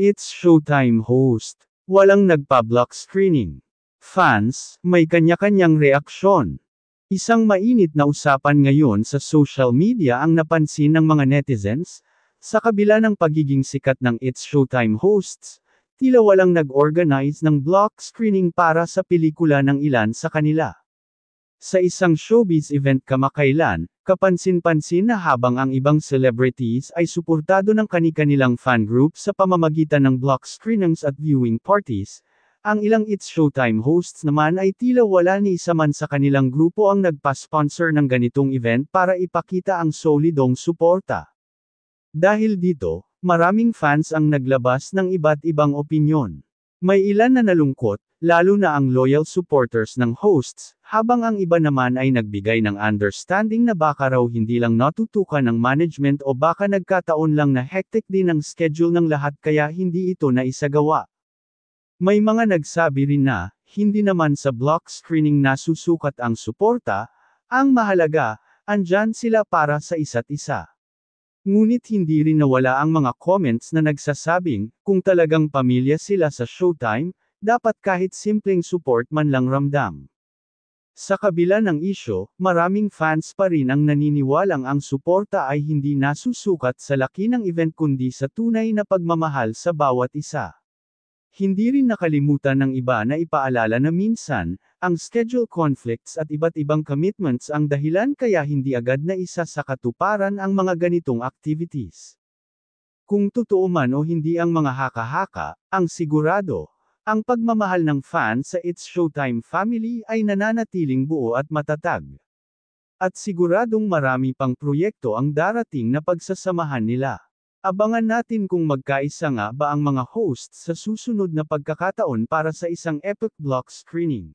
It's Showtime host. Walang nagpa-block screening. Fans, may kanya-kanyang reaksyon. Isang mainit na usapan ngayon sa social media ang napansin ng mga netizens, sa kabila ng pagiging sikat ng It's Showtime hosts, tila walang nag-organize ng block screening para sa pelikula ng ilan sa kanila. Sa isang showbiz event kamakailan, kapansin-pansin na habang ang ibang celebrities ay suportado ng kani-kanilang fan group sa pamamagitan ng block screenings at viewing parties, ang ilang It's Showtime hosts naman ay tila wala ni isa man sa kanilang grupo ang nagpa-sponsor ng ganitong event para ipakita ang solidong suporta. Dahil dito, maraming fans ang naglabas ng iba't ibang opinyon. May ilan na nalungkot, lalo na ang loyal supporters ng hosts, habang ang iba naman ay nagbigay ng understanding na baka raw hindi lang natutukan ng management o baka nagkataon lang na hectic din ang schedule ng lahat kaya hindi ito naisagawa. May mga nagsabi rin na, hindi naman sa block screening nasusukat ang suporta, ang mahalaga, andyan sila para sa isa't isa. Ngunit hindi rin nawala ang mga comments na nagsasabing, kung talagang pamilya sila sa Showtime, dapat kahit simpleng support man lang ramdam. Sa kabila ng isyo, maraming fans pa rin ang naniniwalang ang suporta ay hindi nasusukat sa laki ng event kundi sa tunay na pagmamahal sa bawat isa. Hindi rin nakalimutan ng iba na ipaalala na minsan, ang schedule conflicts at iba't ibang commitments ang dahilan kaya hindi agad na isa sa katuparan ang mga ganitong activities. Kung totoo man o hindi ang mga haka-haka, ang sigurado, ang pagmamahal ng fans sa It's Showtime family ay nananatiling buo at matatag. At siguradong marami pang proyekto ang darating na pagsasamahan nila. Abangan natin kung magkaisa nga ba ang mga hosts sa susunod na pagkakataon para sa isang epic block screening.